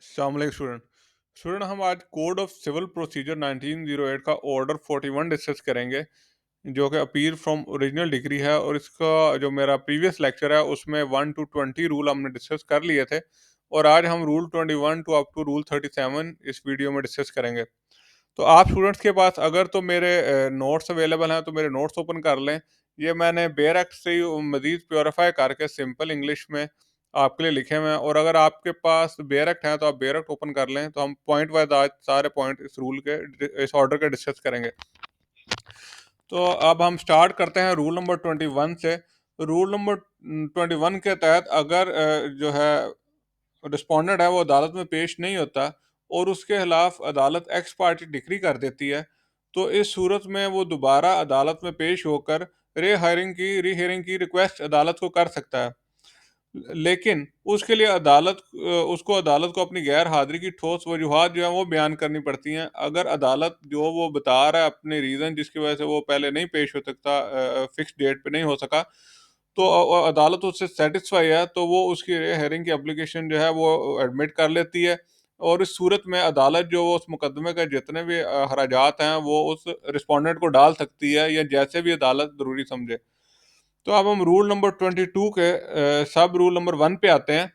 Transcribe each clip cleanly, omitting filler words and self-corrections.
शामिल student student हम आज कोड ऑफ सिविल प्रोसीजर 1908 का ऑर्डर 41 डिस्कस करेंगे, जो कि अपील फ्रॉम ओरिजिनल डिग्री है। और इसका जो मेरा प्रीवियस लेक्चर है उसमें 1 to 20 रूल हमने डिस्कस कर लिए थे, और आज हम rule 21 to up to rule 37 इस वीडियो में डिस्कस करेंगे। तो आप स्टूडेंट्स के पास अगर तो मेरे नोट्स अवेलेबल हैं तो मेरे नोट्स ओपन कर लें। ये मैंने बेयर एक्ट से ही मज़ीद प्योरीफाई करके सिंपल इंग्लिश में आपके लिए लिखे हुए हैं, और अगर आपके पास बेयर एक्ट हैं तो आप बेयर एक्ट ओपन कर लें। तो हम पॉइंट वाइज आज सारे पॉइंट इस रूल के इस ऑर्डर के डिस्कस करेंगे। तो अब हम स्टार्ट करते हैं रूल नंबर 21 से। रूल नंबर 21 के तहत अगर जो है रिस्पोंडेंट है वो अदालत में पेश नहीं होता और उसके खिलाफ अदालत एक्स पार्टी डिक्री कर देती है, तो इस सूरत में वो दोबारा अदालत में पेश होकर री हियरिंग की रिक्वेस्ट अदालत को कर सकता है। लेकिन उसके लिए उसको अदालत को अपनी गैर हाजिरी की ठोस वजूहात जो है वो बयान करनी पड़ती हैं। अगर अदालत जो वो बता रहा है अपने रीज़न जिसकी वजह से वो पहले नहीं पेश हो सकता, फिक्स डेट पे नहीं हो सका, तो अदालत उससे सेटिस्फाई है तो वो उसकी हेयरिंग की एप्लीकेशन जो है वो एडमिट कर लेती है। और इस सूरत में अदालत जो वो उस मुकदमे के जितने भी हराजात हैं वो उस रिस्पोंडेंट को डाल सकती है, या जैसे भी अदालत ज़रूरी समझे। तो अब हम रूल नंबर 22 के सब रूल नंबर 1 पे आते हैं।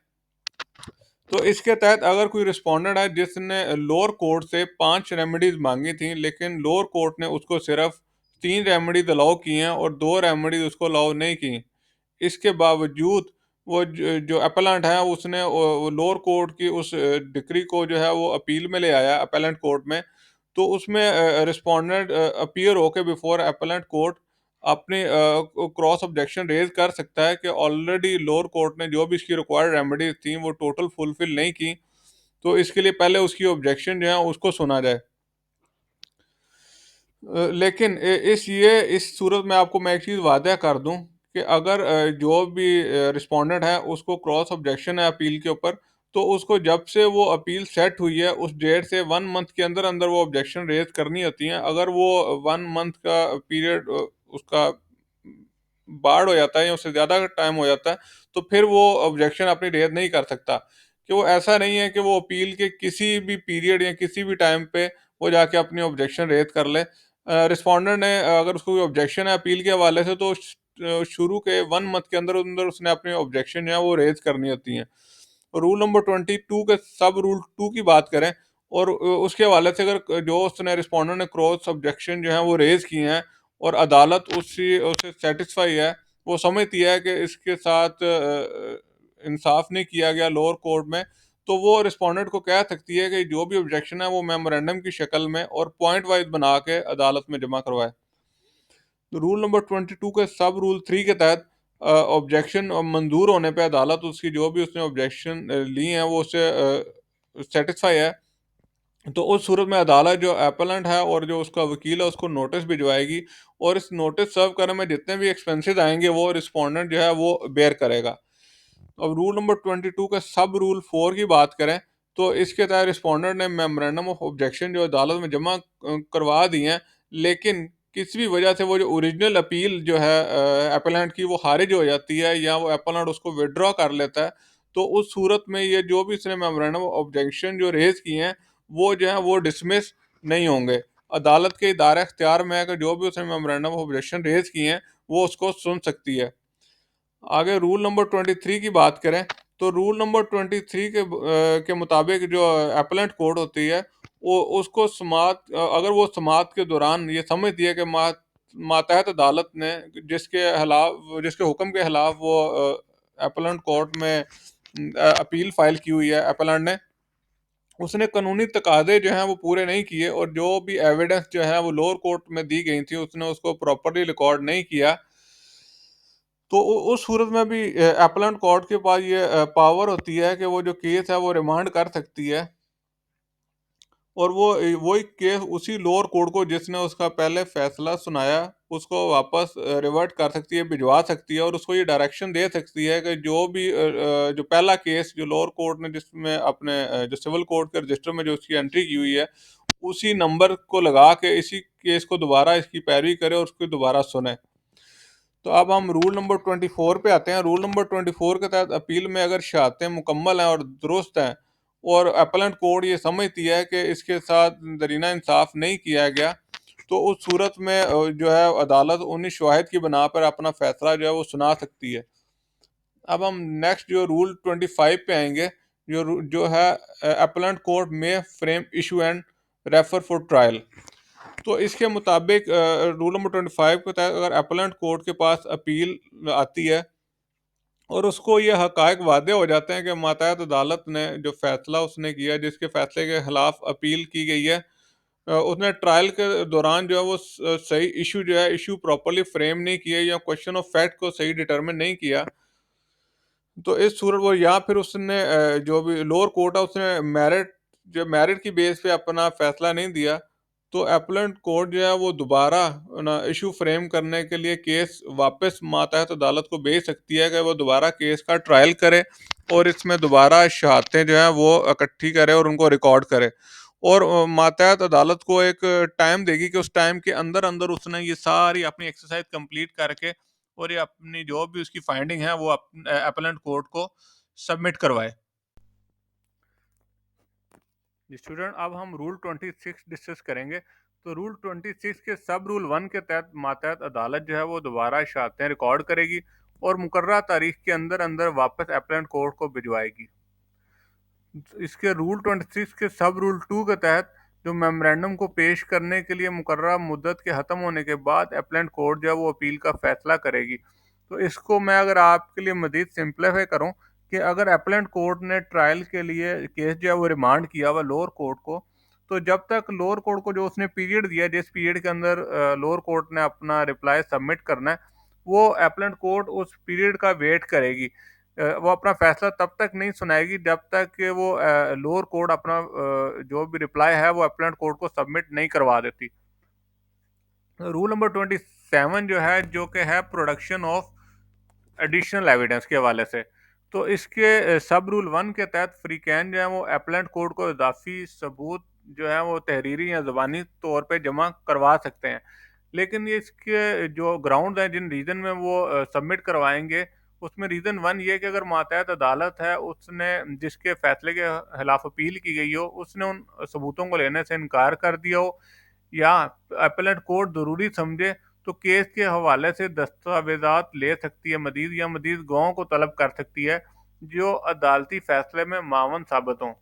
तो इसके तहत अगर कोई रिस्पोंडेंट है जिसने लोअर कोर्ट से 5 रेमेडीज मांगी थी, लेकिन लोअर कोर्ट ने उसको सिर्फ 3 रेमेडीज अलाउ की हैं और 2 रेमेडीज उसको अलाउ नहीं की, इसके बावजूद वो जो अपलेंट है उसने लोअर कोर्ट की उस डिक्री को जो है वो अपील में ले आया अपलेंट कोर्ट में। तो उसमें रिस्पोंडेंट अपीयर होके बिफोर अपलेंट कोर्ट अपनी क्रॉस ऑब्जेक्शन रेज कर सकता है कि ऑलरेडी लोअर कोर्ट ने जो भी इसकी रिक्वायर्ड रेमेडीज थी वो टोटल फुलफिल नहीं की। तो इसके लिए पहले उसकी ऑब्जेक्शन जो है उसको सुना जाए। लेकिन इस सूरत में आपको मैं एक चीज़ वादा कर दूं कि अगर जो भी रिस्पोंडेंट है उसको क्रॉस ऑब्जेक्शन है अपील के ऊपर, तो उसको जब से वो अपील सेट हुई है उस डेट से 1 मंथ के अंदर अंदर वो ऑब्जेक्शन रेज करनी होती हैं। अगर वो 1 मंथ का पीरियड उसका बाढ़ हो जाता है या उससे ज़्यादा टाइम हो जाता है, तो फिर वो ऑब्जेक्शन अपनी रेज नहीं कर सकता। कि वो ऐसा नहीं है कि वो अपील के किसी भी पीरियड या किसी भी टाइम पे वो जाके अपनी ऑब्जेक्शन रेज कर ले। रिस्पोंडेंट ने अगर उसको कोई ऑब्जेक्शन है अपील के हवाले से, तो शुरू के 1 मंथ के अंदर अंदर उसने अपनी ऑब्जेक्शन जो है वो रेज करनी होती हैं। रूल नंबर 22 के सब रूल 2 की बात करें, और उसके हवाले से अगर जो उसने रिस्पोंडेंट ने क्रॉस ऑब्जेक्शन जो है वो रेज किए हैं और अदालत उसी उससे सेटिस्फाई है, वो समझती है कि इसके साथ इंसाफ नहीं किया गया लोअर कोर्ट में, तो वो रिस्पोंडेंट को कह सकती है कि जो भी ऑब्जेक्शन है वो मेमोरेंडम की शक्ल में और पॉइंट वाइज बना के अदालत में जमा करवाए। तो रूल नंबर 22 के सब रूल 3 के तहत ऑब्जेक्शन मंजूर होने पे अदालत उसकी जो भी उसने ऑब्जेक्शन ली हैं वो उससे सेटिस्फाई है, तो उस सूरत में अदालत जो एपेलेंट है और जो उसका वकील है उसको नोटिस भिजवाएगी, और इस नोटिस सर्व करने में जितने भी एक्सपेंसेस आएंगे वो रिस्पोंडेंट जो है वो बेयर करेगा। अब रूल नंबर 22 का सब रूल 4 की बात करें, तो इसके तहत रिस्पोंडेंट ने मेमोरेंडम ऑफ ऑब्जेक्शन जो अदालत में जमा करवा दी हैं, लेकिन किसी भी वजह से वो जो ओरिजिनल अपील जो है एपेलेंट की वो खारिज हो जाती है या वो एपेलेंट उसको विड्रॉ कर लेता है, तो उस सूरत में ये जो भी इसने मेमोरेंडम ऑफ ऑब्जेक्शन जो रेज किए हैं वो जो है वो डिसमिस नहीं होंगे। अदालत के इदारा इख्तियार में है कि जो भी उसने मेमोरेंडम ऑफ ऑब्जेक्शन रेज किए हैं वो उसको सुन सकती है। आगे रूल नंबर 23 की बात करें, तो रूल नंबर 23 के मुताबिक जो अपलेंट कोर्ट होती है वो उसको अगर वो समाअत के दौरान ये समझती है कि मातहत अदालत ने जिसके हुक्म के खिलाफ वो अपलेंट कोर्ट में अपील फाइल की हुई है अपलेंट ने, उसने कानूनी तकाजे जो हैं वो पूरे नहीं किए और जो भी एविडेंस जो है वो लोअर कोर्ट में दी गई थी उसने उसको प्रॉपरली रिकॉर्ड नहीं किया, तो उस सूरत में भी अपीलेंट कोर्ट के पास ये पावर होती है कि वो जो केस है वो रिमांड कर सकती है, और वो वही केस उसी लोअर कोर्ट को जिसने उसका पहले फैसला सुनाया उसको वापस रिवर्ट कर सकती है, भिजवा सकती है, और उसको ये डायरेक्शन दे सकती है कि जो भी जो पहला केस जो लोअर कोर्ट ने जिसमें अपने जो सिविल कोर्ट के रजिस्टर में जो उसकी एंट्री की हुई है उसी नंबर को लगा के इसी केस को दोबारा इसकी पैरवी करे और उसको दोबारा सुने। तो अब हम रूल नंबर 24 पे आते हैं। रूल नंबर 24 के तहत अपील में अगर शहादतें मुकम्मल हैं और दुरुस्त हैं और अपीलेंट कोर्ट ये समझती है कि इसके साथ दरीना इंसाफ नहीं किया गया, तो उस सूरत में जो है अदालत उन्हीं शवाहिद की बिना पर अपना फैसला जो है वो सुना सकती है। अब हम नेक्स्ट जो रूल 25 पे आएंगे, जो है अपीलेंट कोर्ट में frame issue and refer for trial. तो इसके मुताबिक रूल नंबर 25 के तहत अगर अपीलेंट कोर्ट के पास अपील आती है और उसको ये हकायक वादे हो जाते हैं कि मातहत अदालत ने जो फैसला उसने किया, जिसके फैसले के खिलाफ अपील की गई है, उसने ट्रायल के दौरान जो है वो सही इशू जो है इशू प्रॉपरली फ्रेम नहीं किया या क्वेश्चन ऑफ फैक्ट को सही डिटरमिन नहीं किया, तो इस सूरत वो या फिर उसने जो भी लोअर कोर्ट है उसने मेरिट की बेस पे अपना फैसला नहीं दिया, तो अपीलेंट कोर्ट जो है वो दोबारा ना इशू फ्रेम करने के लिए केस वापस मातहत अदालत को भेज सकती है कि वो दोबारा केस का ट्रायल करे और इसमें दोबारा शहादतें जो हैं वो इकट्ठी करे और उनको रिकॉर्ड करे, और मातहत अदालत को एक टाइम देगी कि उस टाइम के अंदर अंदर उसने ये सारी अपनी एक्सरसाइज कंप्लीट करके और ये अपनी जो भी उसकी फाइंडिंग है वो अपीलेंट कोर्ट को सबमिट करवाए। स्टूडेंट, अब हम रूल 26 डिस्कस करेंगे। तो रूल 26 के सब रूल 1 के तहत मातहत अदालत जो है वो दोबारा शहादतें रिकॉर्ड करेगी और मुकर्रर तारीख के अंदर अंदर वापस अपीलेंट कोर्ट को भिजवाएगी। इसके रूल 26 के सब रूल 2 के तहत जो मेमोरेंडम को पेश करने के लिए मुकर्रर मुद्दत के ख़त्म होने के बाद अपीलेंट कोर्ट जो है वो अपील का फैसला करेगी। तो इसको मैं अगर आपके लिए मज़ीद सिंप्लीफाई करूं कि अगर अपीलेंट कोर्ट ने ट्रायल के लिए केस जो है वो रिमांड किया हुआ लोअर कोर्ट को, तो जब तक लोअर कोर्ट को जो उसने पीरियड दिया, जिस पीरियड के अंदर लोअर कोर्ट ने अपना रिप्लाई सबमिट करना है, वो अपीलेंट कोर्ट उस पीरियड का वेट करेगी। वो अपना फैसला तब तक नहीं सुनाएगी जब तक कि वो लोअर कोर्ट अपना जो भी रिप्लाई है वो अपीलेंट कोर्ट को सबमिट नहीं करवा देती। रूल नंबर 27 जो है, जो कि है प्रोडक्शन ऑफ एडिशनल एविडेंस के हवाले से, तो इसके सब रूल 1 के तहत फ्रीकैन जो है वो अपीलेंट कोर्ट को इजाफी सबूत जो है वो तहरीरी या ज़बानी तौर पे जमा करवा सकते हैं, लेकिन ये इसके जो ग्राउंड हैं जिन रीज़न में वो सबमिट करवाएंगे, उसमें रीज़न 1 ये कि अगर मातहत अदालत है उसने जिसके फैसले के खिलाफ अपील की गई हो उसने उन सबूतों को लेने से इनकार कर दिया हो, या अपीलेंट कोर्ट ज़रूरी समझे तो केस के हवाले से दस्तावेजात ले सकती है मजीद, या मजीद गवाहों को तलब कर सकती है जो अदालती फैसले में मावन साबित हों।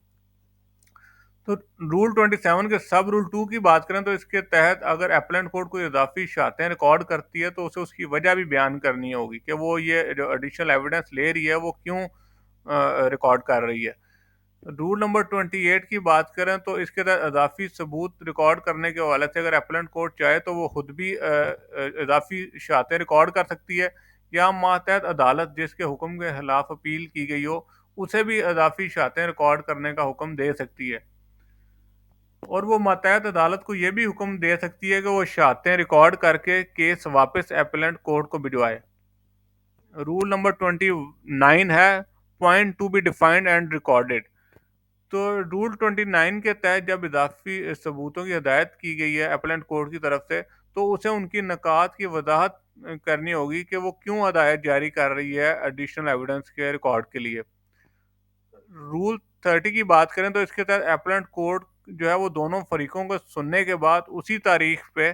तो रूल 27 के सब रूल 2 की बात करें तो इसके तहत अगर अपीलेंट कोर्ट कोई इजाफी शर्तें रिकॉर्ड करती है तो उसे उसकी वजह भी बयान करनी होगी कि वो ये जो एडिशनल एविडेंस ले रही है वो क्यों रिकॉर्ड कर रही है। रूल नंबर 28 की बात करें तो इसके तहत इजाफी सबूत रिकॉर्ड करने के हवाले से अगर अपीलेंट कोर्ट चाहे तो वो खुद भी इजाफी शहादतें रिकॉर्ड कर सकती है, या मातहत अदालत जिसके हुक्म के खिलाफ अपील की गई हो उसे भी इजाफी शहादतें रिकॉर्ड करने का हुक्म दे सकती है, और वो मातहत अदालत को ये भी हुक्म दे सकती है कि वो शहादतें रिकॉर्ड करके केस वापस अपीलेंट कोर्ट को भिजवाए। रूल नंबर 29 है point to be defined and recorded. तो रूल 29 के तहत जब इजाफी सबूतों की हदायत की गई है अपीलेंट कोर्ट की तरफ से, तो उसे उनकी नकात की वजाहत करनी होगी कि वो क्यों हदायत जारी कर रही है एडिशनल एविडेंस के रिकॉर्ड के लिए। रूल 30 की बात करें तो इसके तहत अपीलेंट कोर्ट जो है वो दोनों फरीकों को सुनने के बाद उसी तारीख पे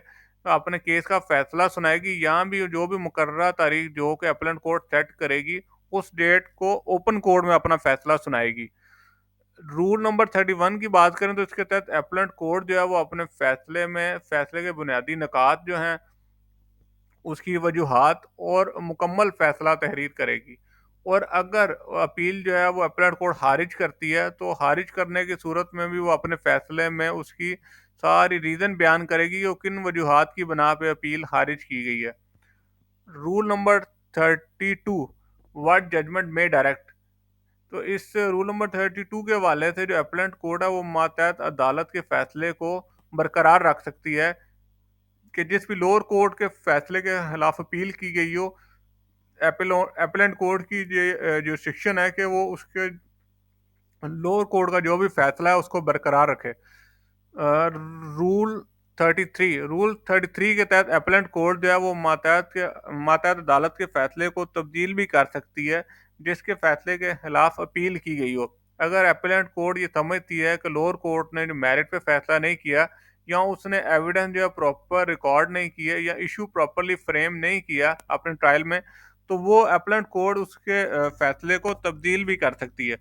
अपने केस का फैसला सुनाएगी, यहाँ भी जो भी मुकर्रर तारीख जो कि अपीलेंट कोर्ट सेट करेगी उस डेट को ओपन कोर्ट में अपना फैसला सुनाएगी। रूल नंबर 31 की बात करें तो इसके तहत अपीलेंट कोर्ट जो है वो अपने फैसले के बुनियादी निकात जो हैं उसकी वजूहात और मुकम्मल फैसला तहरीर करेगी, और अगर अपील जो है वो अपीलेंट कोर्ट खारिज करती है तो खारिज करने की सूरत में भी वो अपने फैसले में उसकी सारी रीज़न बयान करेगी कि वो किन वजूहात की बना पे अपील खारिज की गई है। रूल नंबर 32 व्हाट जजमेंट में डायरेक्ट। तो इस रूल नंबर 32 के हवाले से जो अपीलेंट कोर्ट है वो मातहत अदालत के फैसले को बरकरार रख सकती है कि जिस भी लोअर कोर्ट के फैसले के खिलाफ अपील की गई हो, अपीलेंट कोर्ट की जो सेक्शन है कि वो उसके लोअर कोर्ट का जो भी फैसला है उसको बरकरार रखे। रूल 33 के तहत अपीलेंट कोर्ट जो है वो मातहत अदालत के फैसले को तब्दील भी कर सकती है जिसके फैसले के खिलाफ अपील की गई हो। अगर अपीलेंट कोर्ट ये समझती है कि लोअर कोर्ट ने जो मेरिट पे फैसला नहीं किया, या उसने एविडेंस जो है प्रॉपर रिकॉर्ड नहीं किए, या इशू प्रॉपरली फ्रेम नहीं किया अपने ट्रायल में, तो वो अपीलेंट कोर्ट उसके फैसले को तब्दील भी कर सकती है।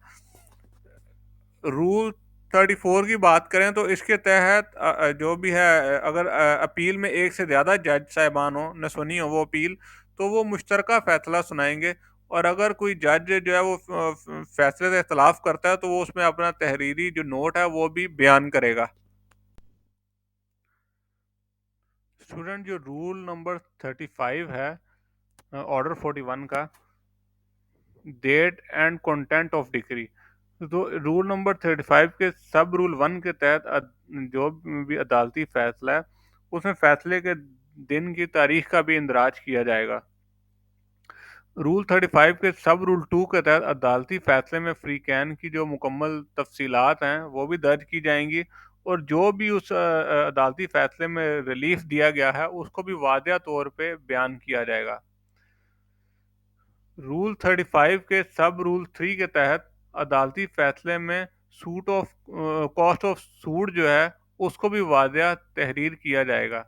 रूल 34 की बात करें तो इसके तहत जो भी है, अगर अपील में एक से ज़्यादा जज साहिबान हो, न सुनी हो वो अपील, तो वो मुश्तरका फ़ैसला सुनाएंगे। और अगर कोई जज जो है वो फैसले से इख्तलाफ करता है, तो वो उसमें अपना तहरीरी जो नोट है वो भी बयान करेगा। स्टूडेंट, जो रूल नंबर 35 है ऑर्डर 41 का, date and content of decree, तो रूल नंबर 35 के सब रूल 1 के तहत जो भी अदालती फैसला है, उसमें फैसले के दिन की तारीख का भी इंदराज किया जाएगा। रूल 35 के सब रूल 2 के तहत अदालती फैसले में फ्री कैन की जो मुकम्मल तफसीलात हैं वो भी दर्ज की जाएंगी, और जो भी उस अदालती फैसले में रिलीफ दिया गया है उसको भी वाज़ेह तौर पे बयान किया जाएगा। रूल 35 के सब रूल 3 के तहत अदालती फैसले में suit of cost of suit जो है उसको भी वाज़ेह तहरीर किया जाएगा।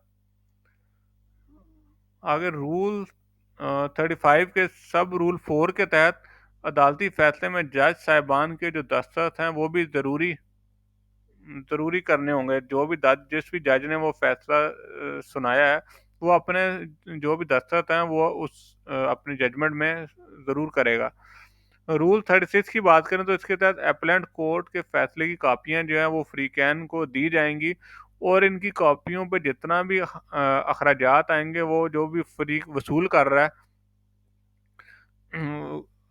आगे रूल 35 के सब रूल 4 के तहत अदालती फैसले में जज साहिबान के जो दस्तखत हैं वो भी ज़रूरी करने होंगे। जो भी जिस भी जज ने वो फैसला सुनाया है, वो अपने जो भी दस्तखत हैं वो उस अपनी जजमेंट में ज़रूर करेगा। रूल 36 की बात करें तो इसके तहत अपीलेंट कोर्ट के फैसले की कापियां जो हैं वो फ्री कैन को दी जाएंगी, और इनकी कॉपियों पे जितना भी अखराजात आएंगे वो जो भी फ्री वसूल कर रहा है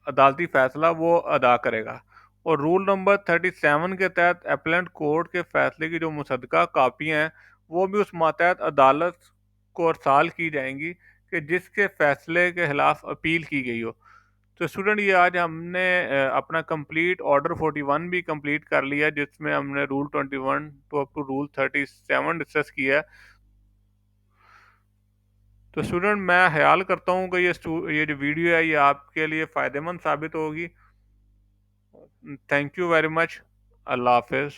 अदालती फैसला वो अदा करेगा। और रूल नंबर 37 के तहत अपीलेंट कोर्ट के फैसले की जो मुसद्दका कापियां हैं वो भी उस मातहत अदालत को अरसाल की जाएंगी कि जिसके फैसले के खिलाफ अपील की गई हो। तो स्टूडेंट, ये आज हमने अपना कंप्लीट ऑर्डर 41 भी कंप्लीट कर लिया, जिसमें हमने rule 21 to up to rule 37 discuss किया है। तो स्टूडेंट, मैं ख्याल करता हूँ कि ये जो वीडियो है ये आपके लिए फ़ायदेमंद साबित होगी। Thank you very much. अल्लाह हाफिज़।